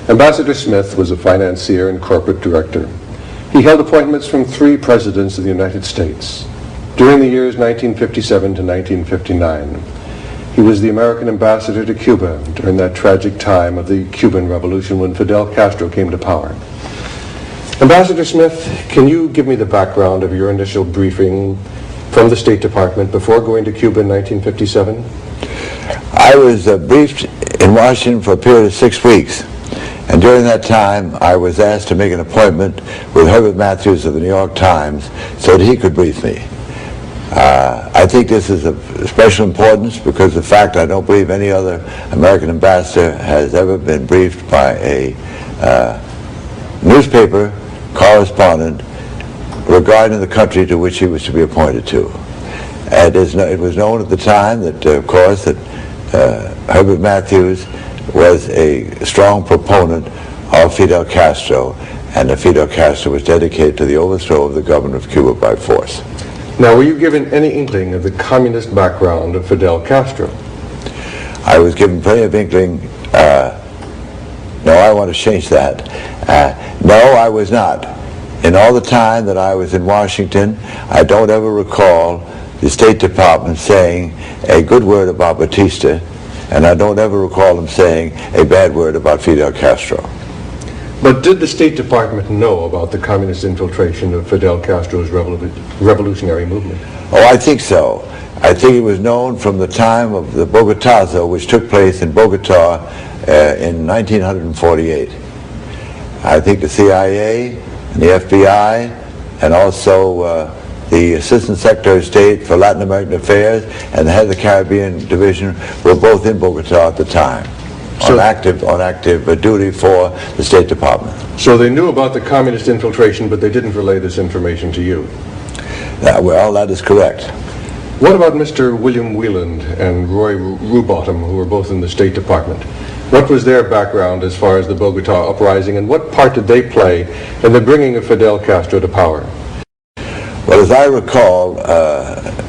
Ambassador Smith was a financier and corporate director. He held appointments from 3 presidents of the United States. During the years 1957 to 1959, he was the American ambassador to Cuba during that tragic time of the Cuban Revolution when Fidel Castro came to power. Ambassador Smith, can you give me the background of your initial briefing from the State Department before going to Cuba in 1957? I was briefed in Washington for a period of 6 weeks, and during that time I was asked to make an appointment with Herbert Matthews of the New York Times so that he could brief me. I think this is of special importance because the fact I don't believe any other American ambassador has ever been briefed by a newspaper correspondent regarding the country to which he was to be appointed to. And it was known at the time that, of course, that Herbert Matthews was a strong proponent of Fidel Castro, and that Fidel Castro was dedicated to the overthrow of the government of Cuba by force. Now, were you given any inkling of the communist background of Fidel Castro? I was given plenty of inkling. No, I want to change that. No, I was not. In all the time that I was in Washington, I don't ever recall the State Department saying a good word about Batista, and I don't ever recall them saying a bad word about Fidel Castro. But did the State Department know about the communist infiltration of Fidel Castro's revolutionary movement? Oh, I think so. I think it was known from the time of the Bogotazo, which took place in Bogota in 1948. I think the CIA and the FBI and also the Assistant Secretary of State for Latin American Affairs and the head of the Caribbean Division were both in Bogota at the time. On active duty for the State Department. So they knew about the communist infiltration, but they didn't relay this information to you? Well, that is correct. What about Mr. William Wheeland and Roy Rubottom, who were both in the State Department? What was their background as far as the Bogota uprising, and what part did they play in the bringing of Fidel Castro to power? Well, as I recall,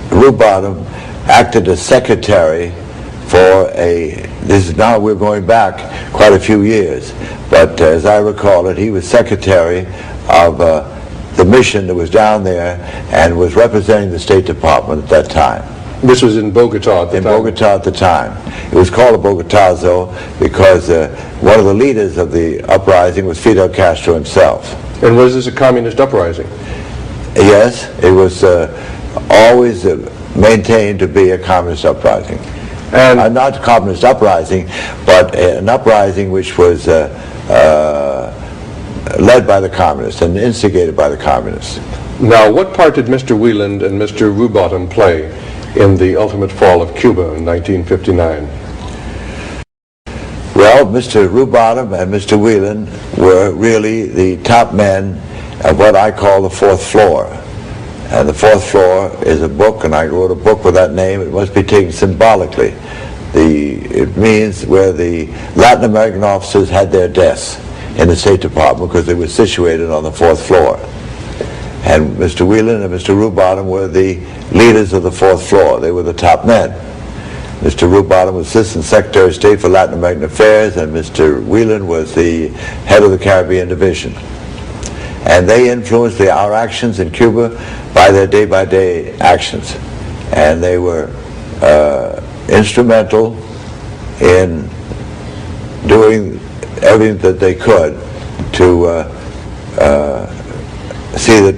Rubottom acted as secretary for this is now, we're going back quite a few years, but as I recall it, he was secretary of the mission that was down there and was representing the State Department at that time. This was in Bogota at the time? In Bogota at the time. It was called a Bogotazo because one of the leaders of the uprising was Fidel Castro himself. And was this a communist uprising? Yes, it was always maintained to be a communist uprising. And not a communist uprising, but an uprising which was led by the communists and instigated by the communists. Now, what part did Mr. Wheeland and Mr. Rubottom play in the ultimate fall of Cuba in 1959? Well, Mr. Rubottom and Mr. Wheeland were really the top men of what I call the fourth floor. And the fourth floor is a book, and I wrote a book with that name. It must be taken symbolically. It means where the Latin American officers had their desks in the State Department because they were situated on the fourth floor. And Mr. Wheeland and Mr. Rubottom were the leaders of the fourth floor. They were the top men. Mr. Rubottom was Assistant Secretary of State for Latin American Affairs, and Mr. Wheeland was the head of the Caribbean Division. And they influenced our actions in Cuba by their day-by-day actions. And they were instrumental in doing everything that they could to see that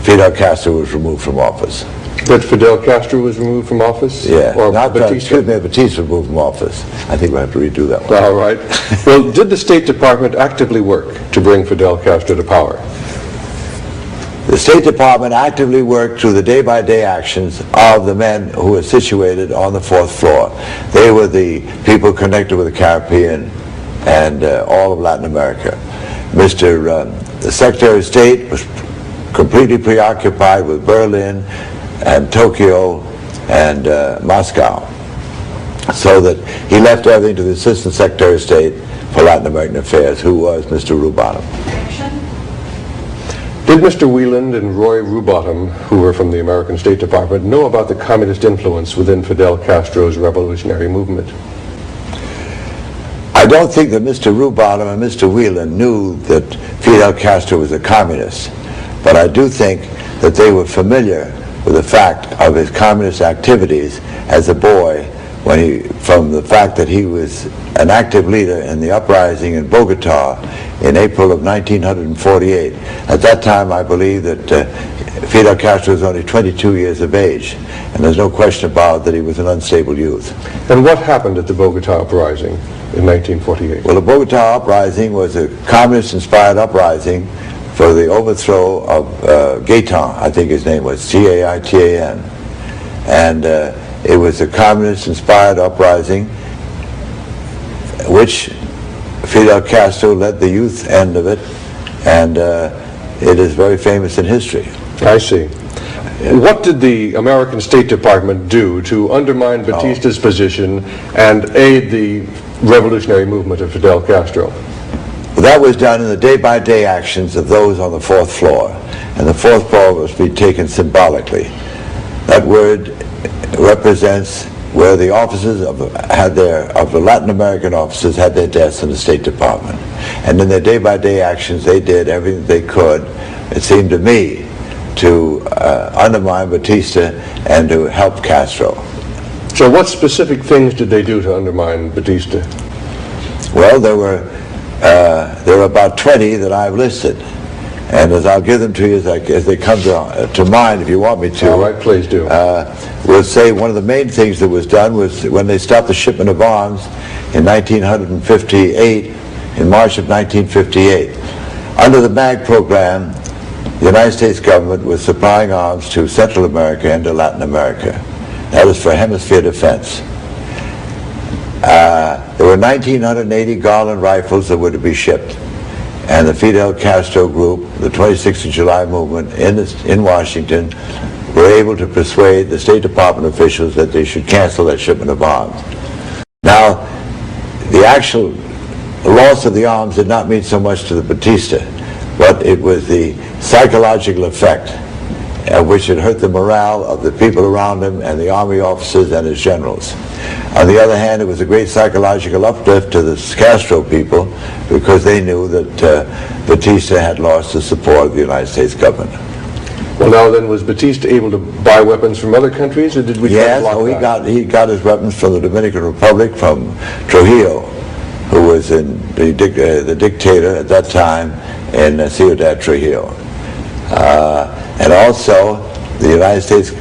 Fidel Castro was removed from office. That Fidel Castro was removed from office? Yeah, or not Batista? Excuse me, Batista was removed from office. I think we'll have to redo that one. All right. Well, did the State Department actively work to bring Fidel Castro to power? The State Department actively worked through the day-by-day actions of the men who were situated on the fourth floor. They were the people connected with the Caribbean and all of Latin America. The Secretary of State was completely preoccupied with Berlin and Tokyo and Moscow, so that he left everything to the Assistant Secretary of State for Latin American Affairs, who was Mr. Rubottom. Did Mr. Wheeland and Roy Rubottom, who were from the American State Department, know about the communist influence within Fidel Castro's revolutionary movement? I don't think that Mr. Rubottom and Mr. Whelan knew that Fidel Castro was a communist, but I do think that they were familiar with the fact of his communist activities as a boy, from the fact that he was an active leader in the uprising in Bogota in April of 1948. At that time, I believe that Fidel Castro was only 22 years of age, and there's no question about that he was an unstable youth. And what happened at the Bogota uprising in 1948? Well, the Bogota uprising was a communist-inspired uprising for the overthrow of Gaitan, I think his name was, G-A-I-T-A-N. And it was a communist-inspired uprising which Fidel Castro led the youth end of it, and it is very famous in history. I see. What did the American State Department do to undermine Batista's position and aid the revolutionary movement of Fidel Castro? Well, that was done in the day-by-day actions of those on the fourth floor, and the fourth floor must be taken symbolically. That word represents where the officers of the Latin American officers had their desks in the State Department. And in their day-by-day actions, they did everything they could, it seemed to me, to undermine Batista and to help Castro. So what specific things did they do to undermine Batista? Well, there were about 20 that I've listed. And as I'll give them to you as they come to mind, if you want me to. All right, please do. We'll say one of the main things that was done was when they stopped the shipment of arms in 1958, in March of 1958. Under the MAG program, the United States government was supplying arms to Central America and to Latin America. That was for hemisphere defense. There were 1,980 Garland rifles that were to be shipped. And the Fidel Castro group, the 26th of July movement in Washington, were able to persuade the State Department officials that they should cancel that shipment of arms. Now, the actual loss of the arms did not mean so much to the Batista, but it was the psychological effect which had hurt the morale of the people around him and the army officers and his generals. On the other hand, it was a great psychological uplift to the Castro people because they knew that Batista had lost the support of the United States government. Well, now then, was Batista able to buy weapons from other countries, or did we? Yes, he got his weapons from the Dominican Republic, from Trujillo, who was the dictator at that time in Ciudad Trujillo. And also, the United States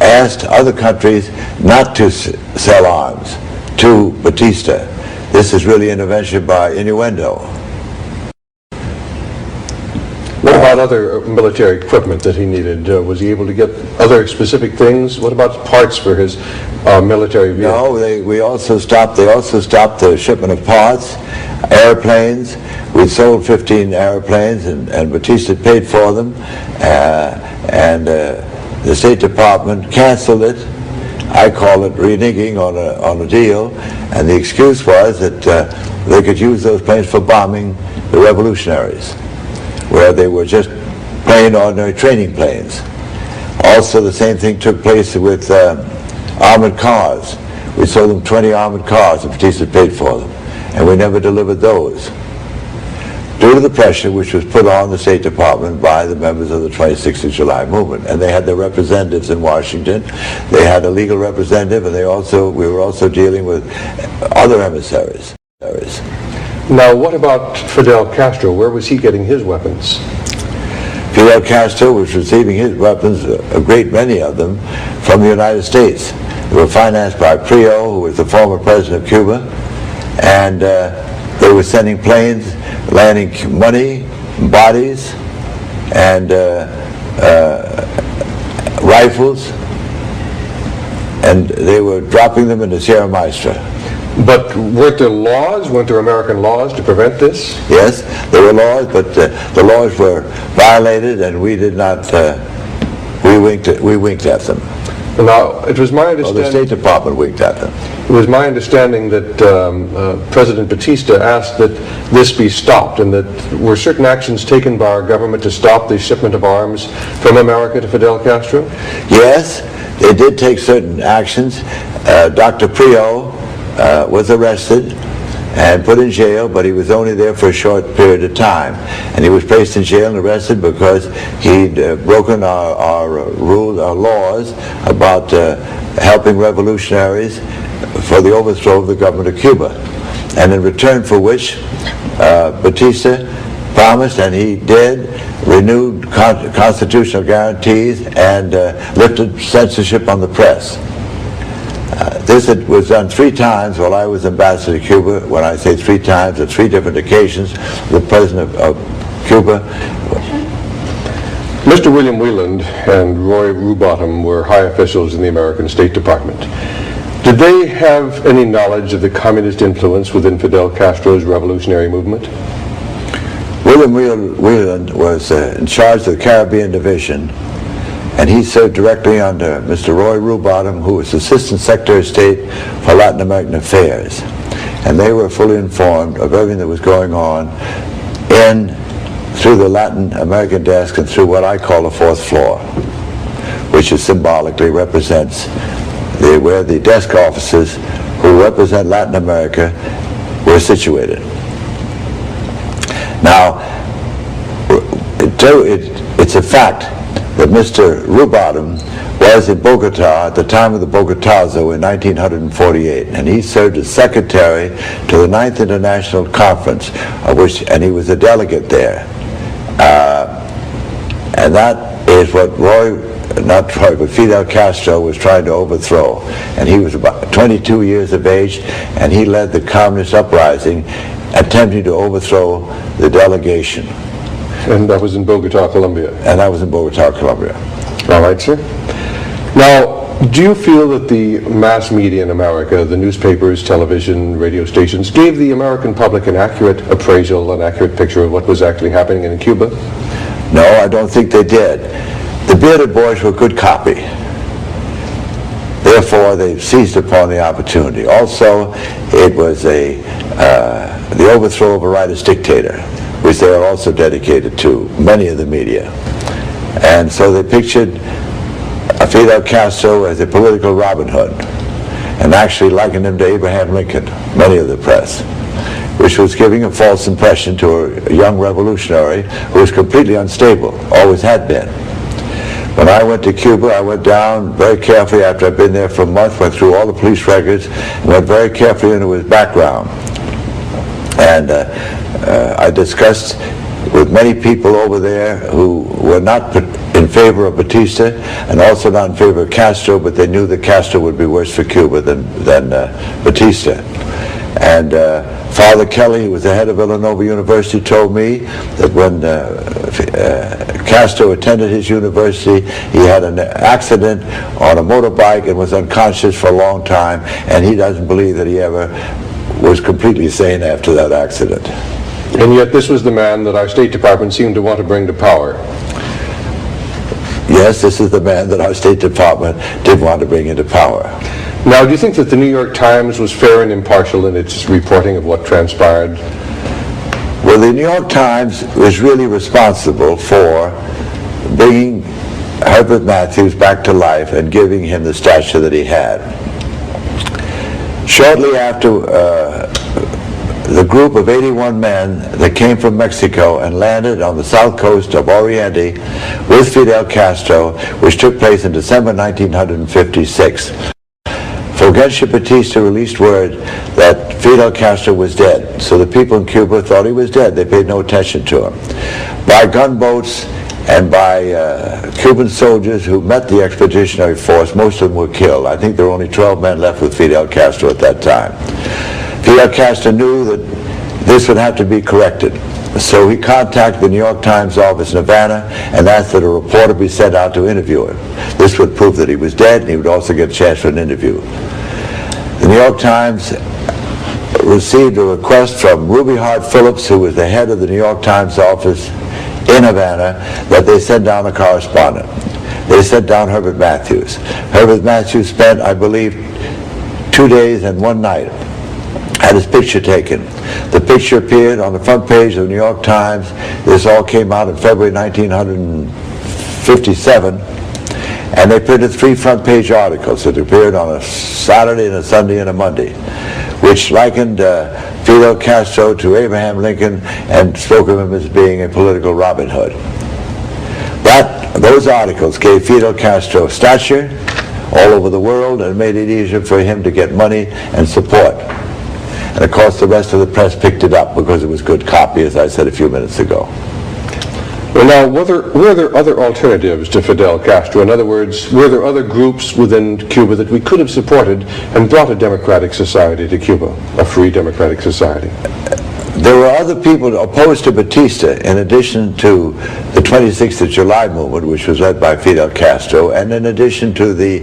asked other countries not to sell arms to Batista. This is really intervention by innuendo. What about other military equipment that he needed? Was he able to get other specific things? What about parts for his military vehicles? No, they also stopped the shipment of parts, airplanes. We sold 15 airplanes, and Batista paid for them, and the State Department canceled it. I call it reneging on a deal, and the excuse was that they could use those planes for bombing the revolutionaries, where they were just plain ordinary training planes. Also, the same thing took place with armored cars. We sold them 20 armored cars, and Batista paid for them, and we never delivered those, due to the pressure which was put on the State Department by the members of the 26th of July movement. And they had their representatives in Washington. They had a legal representative, and we were also dealing with other emissaries. Now, what about Fidel Castro? Where was he getting his weapons? Fidel Castro was receiving his weapons, a great many of them, from the United States. They were financed by Prio, who was the former president of Cuba, and they were sending planes, landing money, bodies, and rifles, and they were dropping them into Sierra Maestra. But weren't there laws? Weren't there American laws to prevent this? Yes, there were laws, but the laws were violated, and we did not. We winked at them. Now, it was my understanding. The State Department winked at them. It was my understanding that President Batista asked that this be stopped, and that were certain actions taken by our government to stop the shipment of arms from America to Fidel Castro? Yes, they did take certain actions. Dr. Prio was arrested and put in jail, but he was only there for a short period of time. And he was placed in jail and arrested because he'd broken our rules, our laws about helping revolutionaries for the overthrow of the government of Cuba. And in return for which Batista promised, and he did, renewed constitutional guarantees and lifted censorship on the press. This was done 3 times while I was ambassador to Cuba. When I say 3 times, at 3 different occasions, the president of Cuba. Mr. William Wieland and Roy Rubottom were high officials in the American State Department. Did they have any knowledge of the communist influence within Fidel Castro's revolutionary movement? William Wieland was in charge of the Caribbean Division, and he served directly under Mr. Roy Rubottom, who was Assistant Secretary of State for Latin American Affairs. And they were fully informed of everything that was going on through the Latin American desk and through what I call the 4th floor, which is symbolically represents where the desk offices who represent Latin America were situated. Now, it's a fact that Mr. Rubottom was in Bogota at the time of the Bogotazo in 1948, and he served as secretary to the 9th International Conference, and he was a delegate there. And that is what Fidel Castro was trying to overthrow. And he was about 22 years of age, and he led the communist uprising, attempting to overthrow the delegation. And that was in Bogota, Colombia? And that was in Bogota, Colombia. All right, sir. Now, do you feel that the mass media in America, the newspapers, television, radio stations, gave the American public an accurate appraisal, an accurate picture of what was actually happening in Cuba? No, I don't think they did. The bearded boys were good copy. Therefore, they seized upon the opportunity. Also, it was the overthrow of a rightist dictator, which they are also dedicated to, many of the media. And so they pictured Fidel Castro as a political Robin Hood, and actually likened him to Abraham Lincoln, many of the press, which was giving a false impression to a young revolutionary who was completely unstable, always had been. When I went to Cuba, I went down very carefully after I'd been there for a month, went through all the police records, and went very carefully into his background. And I discussed with many people over there who were not in favor of Batista and also not in favor of Castro, but they knew that Castro would be worse for Cuba than Batista. And Father Kelly, who was the head of Villanova University, told me that when Castro attended his university, he had an accident on a motorbike and was unconscious for a long time, and he doesn't believe that he ever was completely sane after that accident. And yet this was the man that our State Department seemed to want to bring to power. Yes, this is the man that our State Department did want to bring into power. Now, do you think that the New York Times was fair and impartial in its reporting of what transpired? Well, the New York Times was really responsible for bringing Herbert Matthews back to life and giving him the stature that he had. Shortly after the group of 81 men that came from Mexico and landed on the south coast of Oriente with Fidel Castro, which took place in December 1956, Fulgencio Batista released word that Fidel Castro was dead. So the people in Cuba thought he was dead. They paid no attention to him. By gunboats and by Cuban soldiers who met the expeditionary force, most of them were killed. I think there were only 12 men left with Fidel Castro at that time. Fidel Castro knew that this would have to be corrected. So he contacted the New York Times office in Havana and asked that a reporter be sent out to interview him. This would prove that he was dead, and he would also get a chance for an interview. The New York Times received a request from Ruby Hart Phillips, who was the head of the New York Times office in Havana, that they send down a correspondent. They sent down Herbert Matthews. Herbert Matthews spent, I believe, 2 days and 1 night, had his picture taken. The picture appeared on the front page of the New York Times. This all came out in February 1957, and they printed 3 front page articles. It appeared on a Saturday and a Sunday and a Monday. which likened Fidel Castro to Abraham Lincoln and spoke of him as being a political Robin Hood. Those articles gave Fidel Castro stature all over the world and made it easier for him to get money and support. And of course the rest of the press picked it up because it was good copy, as I said a few minutes ago. Well, now, were there other alternatives to Fidel Castro? In other words, were there other groups within Cuba that we could have supported and brought a democratic society to Cuba, a free democratic society? There were other people opposed to Batista, in addition to the 26th of July movement, which was led by Fidel Castro, and in addition to the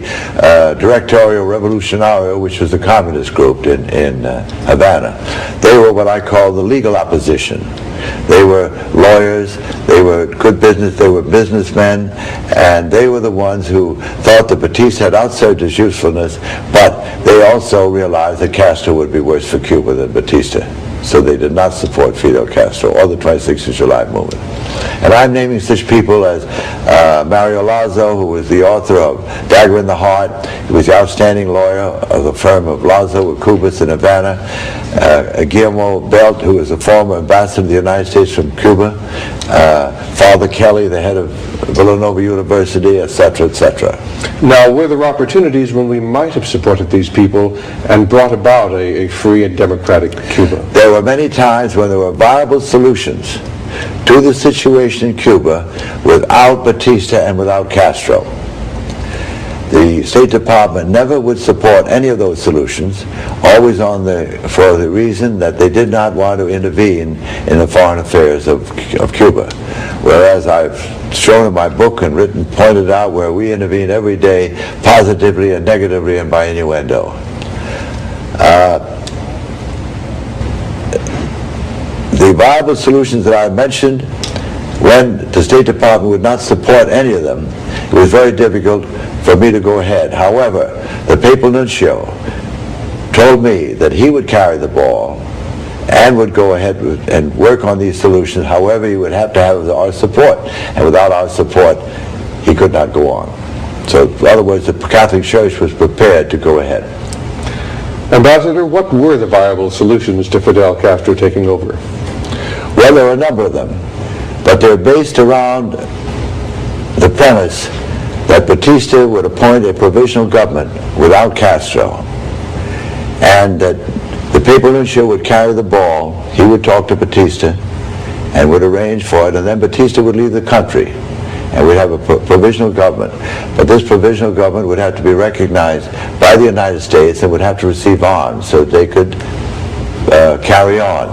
Directorio Revolucionario, which was the communist group in Havana. They were what I call the legal opposition. They were lawyers, they were good business, they were businessmen, and they were the ones who thought that Batista had outserved his usefulness, but they also realized that Castro would be worse for Cuba than Batista. So they did not support Fidel Castro or the 26th of July movement. And I'm naming such people as Mario Lazo, who was the author of Dagger in the Heart. He was the outstanding lawyer of the firm of Lazo with Cubas in Havana. Guillermo Belt, who was a former ambassador to the United States from Cuba. Father Kelly, the head of Villanova University, etc., etc. Now, were there opportunities when we might have supported these people and brought about a free and democratic Cuba? There were many times when there were viable solutions to the situation in Cuba without Batista and without Castro. The State Department never would support any of those solutions, always for the reason that they did not want to intervene in the foreign affairs of Cuba. Whereas I've shown in my book and pointed out where we intervene every day, positively and negatively and by innuendo. The viable solutions that I mentioned, when the State Department would not support any of them, it was very difficult for me to go ahead. However, the papal nuncio told me that he would carry the ball and would go ahead and work on these solutions. However, he would have to have our support, and without our support, he could not go on. So, in other words, the Catholic Church was prepared to go ahead. Ambassador, what were the viable solutions to Fidel Castro taking over? Well, there are a number of them, but they're based around the premise that Batista would appoint a provisional government without Castro, and that the papal nuncio would carry the ball. He would talk to Batista and would arrange for it, and then Batista would leave the country and we'd have a provisional government. But this provisional government would have to be recognized by the United States and would have to receive arms so that they could carry on.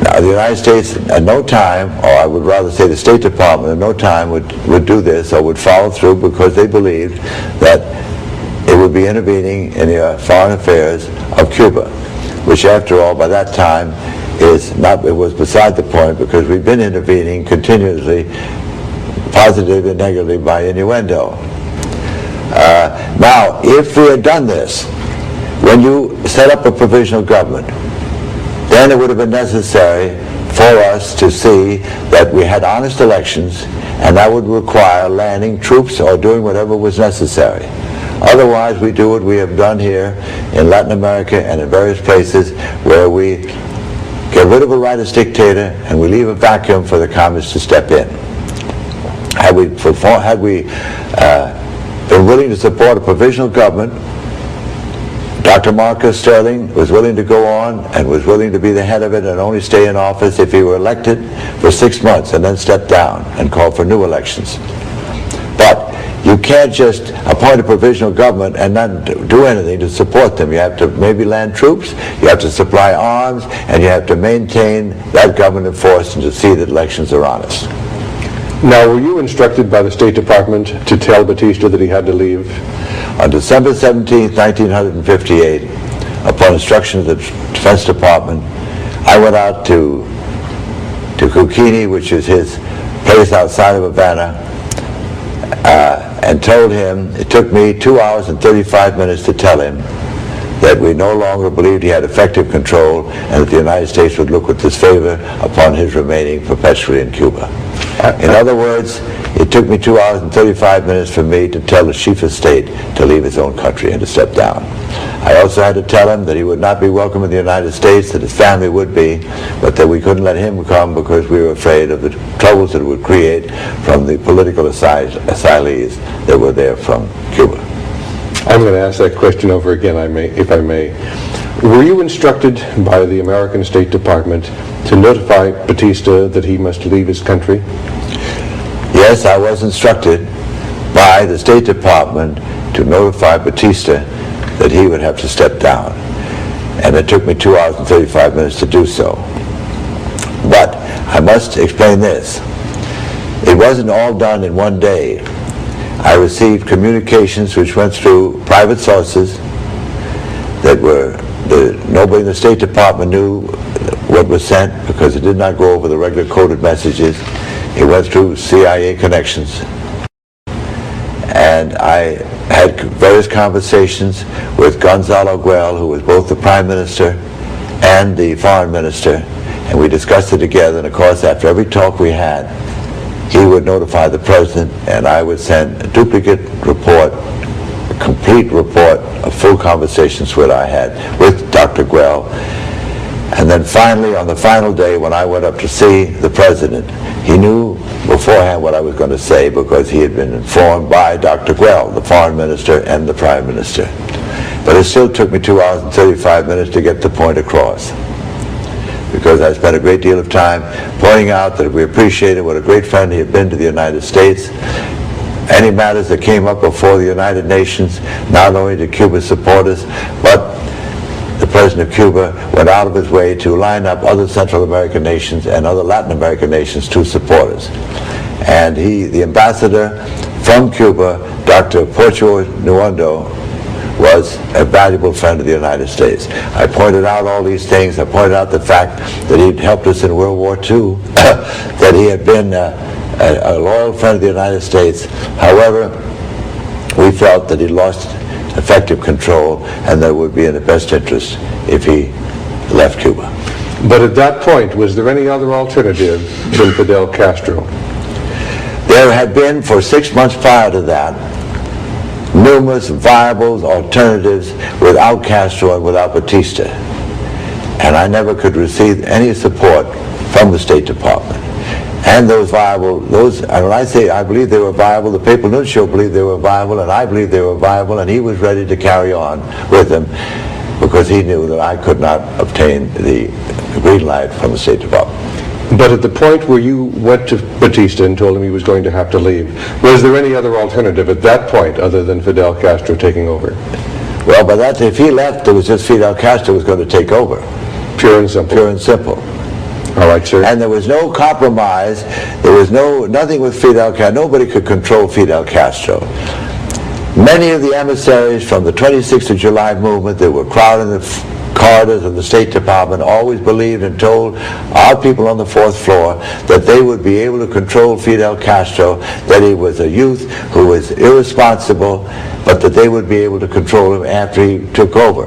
Now, the United States at no time, or I would rather say the State Department at no time would do this or would follow through, because they believed that it would be intervening in the foreign affairs of Cuba, which after all by that time it was beside the point, because we've been intervening continuously, positively and negatively by innuendo. Now, if we had done this, when you set up a provisional government, then it would have been necessary for us to see that we had honest elections, and that would require landing troops or doing whatever was necessary. Otherwise, we do what we have done here in Latin America and in various places, where we get rid of a rightist dictator and we leave a vacuum for the communists to step in. Had we been willing to support a provisional government, Dr. Marcus Sterling was willing to go on and was willing to be the head of it and only stay in office if he were elected for 6 months and then step down and call for new elections. But you can't just appoint a provisional government and not do anything to support them. You have to maybe land troops, you have to supply arms, and you have to maintain that government in force and to see that elections are honest. Now, were you instructed by the State Department to tell Batista that he had to leave? On December 17, 1958, upon instruction of the Defense Department, I went out to Cucini, which is his place outside of Havana, and told him, it took me 2 hours and 35 minutes to tell him that we no longer believed he had effective control and that the United States would look with disfavor upon his remaining perpetually in Cuba. In other words, it took me 2 hours and 35 minutes for me to tell the chief of state to leave his own country and to step down. I also had to tell him that he would not be welcome in the United States, that his family would be, but that we couldn't let him come because we were afraid of the troubles that it would create from the political asylees that were there from Cuba. I'm going to ask that question over again, if I may. Were you instructed by the American State Department to notify Batista that he must leave his country? Yes, I was instructed by the State Department to notify Batista that he would have to step down. And it took me 2 hours and 35 minutes to do so. But I must explain this. It wasn't all done in one day. I received communications which went through private sources that were, nobody in the State Department knew what was sent because it did not go over the regular coded messages. It went through CIA connections. And I had various conversations with Gonzalo Guell, who was both the Prime Minister and the Foreign Minister, and we discussed it together. And of course, after every talk we had, he would notify the President, and I would send a duplicate report, a complete report of full conversations that I had with Dr. Guell. And then finally, on the final day, when I went up to see the President, he knew beforehand what I was going to say because he had been informed by Dr. Guell, the Foreign Minister and the Prime Minister. But it still took me 2 hours and 35 minutes to get the point across, because I spent a great deal of time pointing out that we appreciated what a great friend he had been to the United States. Any matters that came up before the United Nations, not only did Cuba support us, but the President of Cuba went out of his way to line up other Central American nations and other Latin American nations to support us. And the ambassador from Cuba, Dr. Porcio Nuendo, was a valuable friend of the United States. I pointed out all these things. I pointed out the fact that he'd helped us in World War II, that he had been a loyal friend of the United States. However, we felt that he lost effective control and that it would be in the best interest if he left Cuba. But at that point, was there any other alternative than Fidel Castro? There had been, for 6 months prior to that, numerous viable alternatives without Castro and without Batista. And I never could receive any support from the State Department. And those viable, and when I say I believe they were viable, the Papal Nuncio believed they were viable, and I believed they were viable, and he was ready to carry on with them because he knew that I could not obtain the green light from the State Department. But at the point where you went to Batista and told him he was going to have to leave, was there any other alternative at that point other than Fidel Castro taking over? Well, by that, if he left, it was just Fidel Castro was going to take over. Pure and simple. Pure and simple. All right, sir. And there was no compromise. There was nothing with Fidel Castro. Nobody could control Fidel Castro. Many of the emissaries from the 26th of July movement that were crowding the corridors of the State Department always believed and told our people on the 4th floor that they would be able to control Fidel Castro, that he was a youth who was irresponsible, but that they would be able to control him after he took over.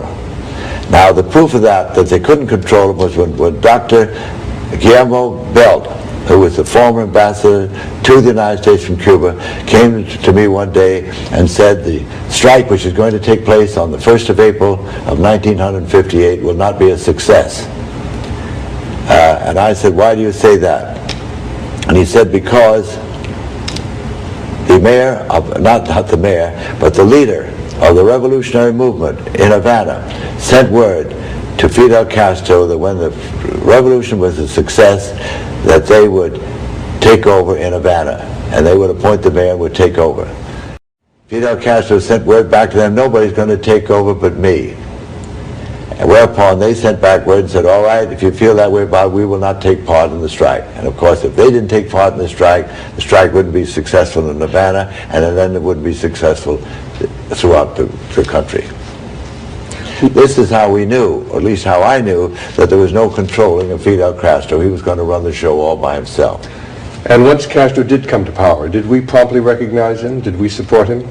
Now, the proof of that they couldn't control him was when Dr. Guillermo Belt, who was the former ambassador to the United States from Cuba, came to me one day and said the strike which is going to take place on the 1st of April of 1958 will not be a success. And I said, why do you say that? And he said, because the mayor of, not the mayor, but the leader of the revolutionary movement in Havana sent word to Fidel Castro that when the revolution was a success, that they would take over in Havana, and they would appoint the mayor and would take over. Fidel Castro sent word back to them, nobody's going to take over but me. And whereupon they sent back word and said, all right, if you feel that way about it, we will not take part in the strike. And of course, if they didn't take part in the strike wouldn't be successful in Havana, and then it wouldn't be successful throughout the country. This is how we knew, or at least how I knew, that there was no controlling of Fidel Castro. He was going to run the show all by himself. And once Castro did come to power, did we promptly recognize him? Did we support him?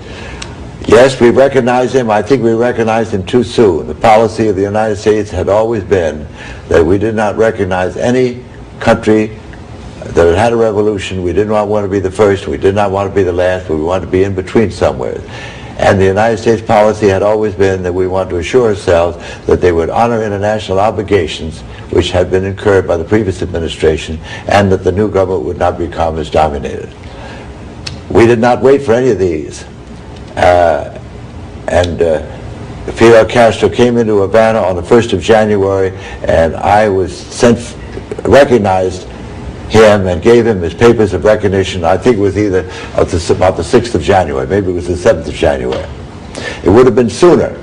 Yes, we recognized him. I think we recognized him too soon. The policy of the United States had always been that we did not recognize any country that it had a revolution. We did not want to be the first, we did not want to be the last, but we wanted to be in between somewhere. And the United States policy had always been that we wanted to assure ourselves that they would honor international obligations which had been incurred by the previous administration, and that the new government would not be communist dominated. We did not wait for any of these. Fidel Castro came into Havana on the 1st of January, and I was recognized him and gave him his papers of recognition. I think it was either about the 6th of January, maybe it was the 7th of January. It would have been sooner.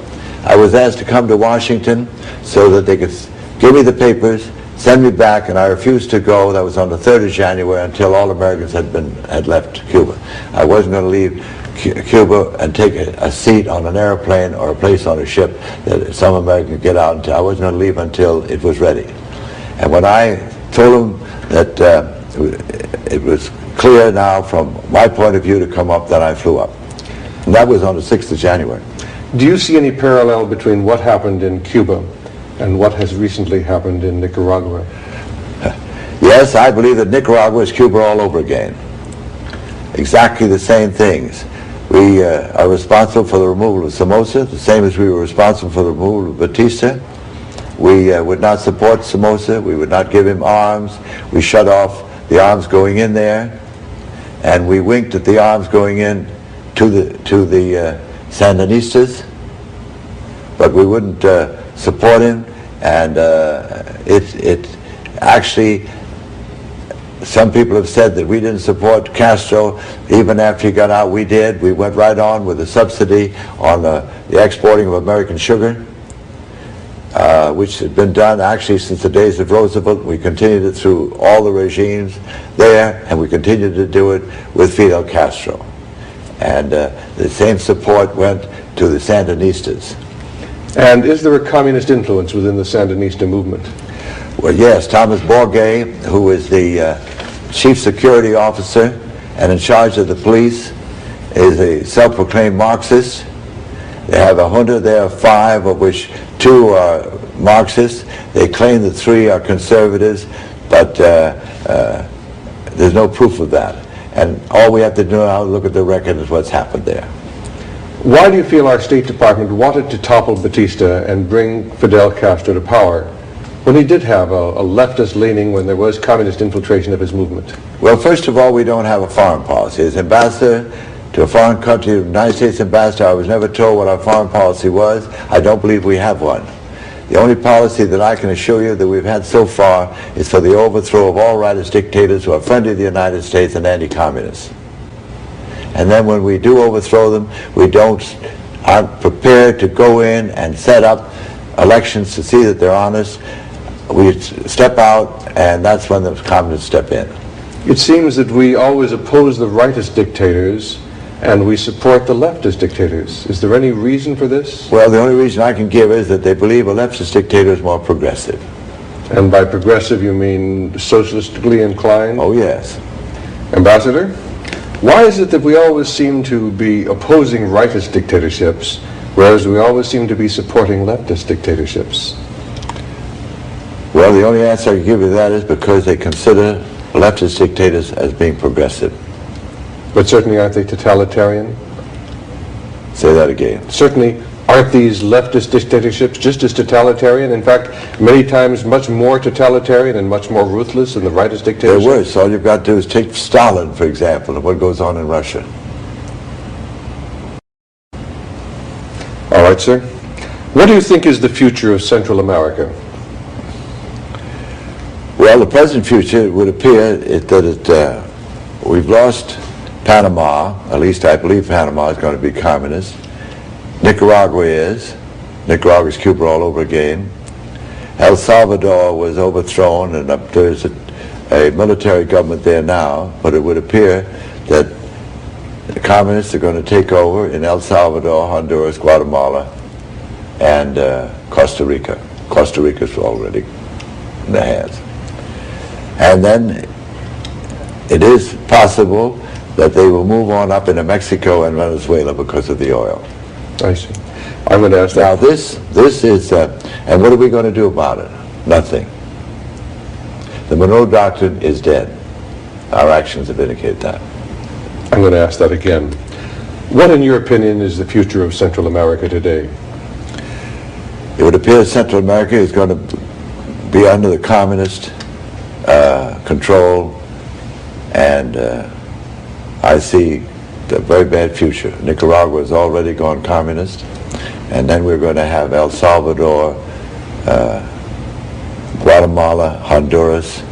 I was asked to come to Washington so that they could give me the papers, send me back, and I refused to go. That was on the 3rd of January, until all Americans had left Cuba. I wasn't going to leave Cuba and take a seat on an airplane or a place on a ship that some American could get out until. I wasn't going to leave until it was ready. And when I told them that it was clear now from my point of view to come up, then I flew up. And that was on the 6th of January. Do you see any parallel between what happened in Cuba and what has recently happened in Nicaragua? Yes, I believe that Nicaragua is Cuba all over again. Exactly the same things. We are responsible for the removal of Somoza, the same as we were responsible for the removal of Batista. We would not support Somoza. We would not give him arms. We shut off the arms going in there, and we winked at the arms going in to the Sandinistas, but we wouldn't support him. And it actually, some people have said that we didn't support Castro even after he got out. We did. We went right on with a subsidy on the exporting of American sugar, which had been done actually since the days of Roosevelt. We continued it through all the regimes there, and we continued to do it with Fidel Castro. And the same support went to the Sandinistas. And is there a communist influence within the Sandinista movement? Well, yes. Thomas Borgay, who is the chief security officer and in charge of the police, is a self-proclaimed Marxist. They have a junta there of 5, of which 2 are Marxists. They claim that 3 are conservatives, but there's no proof of that. And all we have to do now, look at the record, is what's happened there. Why do you feel our State Department wanted to topple Batista and bring Fidel Castro to power when he did have a leftist leaning, when there was communist infiltration of his movement? Well, first of all, we don't have a foreign policy. As ambassador to a foreign country, the United States ambassador, I was never told what our foreign policy was. I don't believe we have one. The only policy that I can assure you that we've had so far is for the overthrow of all rightist dictators who are friendly to the United States and anti-communists. And then when we do overthrow them, we aren't prepared to go in and set up elections to see that they're honest. We step out, and that's when the communists step in. It seems that we always oppose the rightist dictators and we support the leftist dictators. Is there any reason for this? Well, the only reason I can give is that they believe a leftist dictator is more progressive. And by progressive you mean socialistically inclined? Oh, yes. Ambassador, why is it that we always seem to be opposing rightist dictatorships, whereas we always seem to be supporting leftist dictatorships? Well, the only answer I can give you to that is because they consider leftist dictators as being progressive. But certainly aren't they totalitarian? Say that again. Certainly aren't these leftist dictatorships just as totalitarian? In fact, many times much more totalitarian and much more ruthless than the rightist dictatorships? They're worse. All you've got to do is take Stalin, for example, and what goes on in Russia. All right, sir. What do you think is the future of Central America? Well, the present future, it would appear that we've lost Panama. At least I believe Panama is going to be communist. Nicaragua is. Nicaragua is Cuba all over again. El Salvador was overthrown, and there's a military government there now, but it would appear that the communists are going to take over in El Salvador, Honduras, Guatemala, and Costa Rica. Costa Rica is already in their hands. And then it is possible that they will move on up into Mexico and Venezuela because of the oil. I see. I'm going to ask that. Now this is, and what are we going to do about it? Nothing. The Monroe Doctrine is dead. Our actions have indicated that. I'm going to ask that again. What, in your opinion, is the future of Central America today? It would appear that Central America is going to be under the communist control, and I see a very bad future. Nicaragua has already gone communist, and then we're going to have El Salvador, Guatemala, Honduras,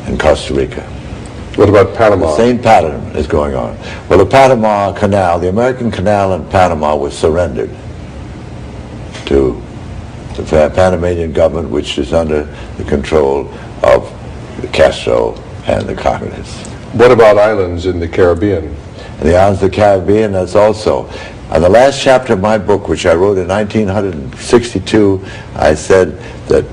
and Costa Rica. What about Panama? The same pattern is going on. Well, the Panama Canal, the American Canal in Panama was surrendered to the Panamanian government, which is under the control of Castro and the communists. What about islands in the Caribbean? And the islands of the Caribbean, that's also. On the last chapter of my book, which I wrote in 1962, I said that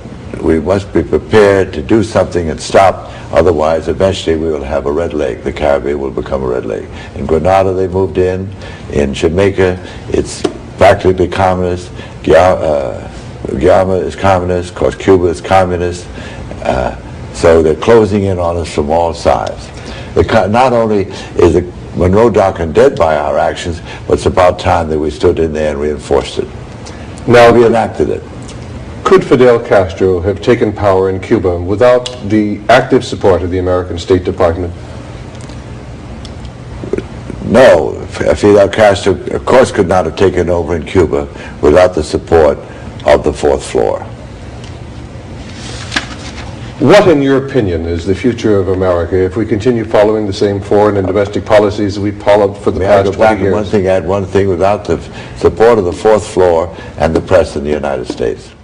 we must be prepared to do something and stop, otherwise eventually we will have a red lake. The Caribbean will become a red lake. In Grenada they moved in Jamaica it's practically communist, Guyana is communist, of course Cuba is communist, so they're closing in on us from all sides. Not only is the Monroe Doctrine dead by our actions, but it's about time that we stood in there and reinforced it. Now, reenacted it. Could Fidel Castro have taken power in Cuba without the active support of the American State Department? No, Fidel Castro, of course, could not have taken over in Cuba without the support of the fourth floor. What, in your opinion, is the future of America if we continue following the same foreign and domestic policies that we've followed for the past 20 years? Add one thing, without the support of the fourth floor and the press in the United States.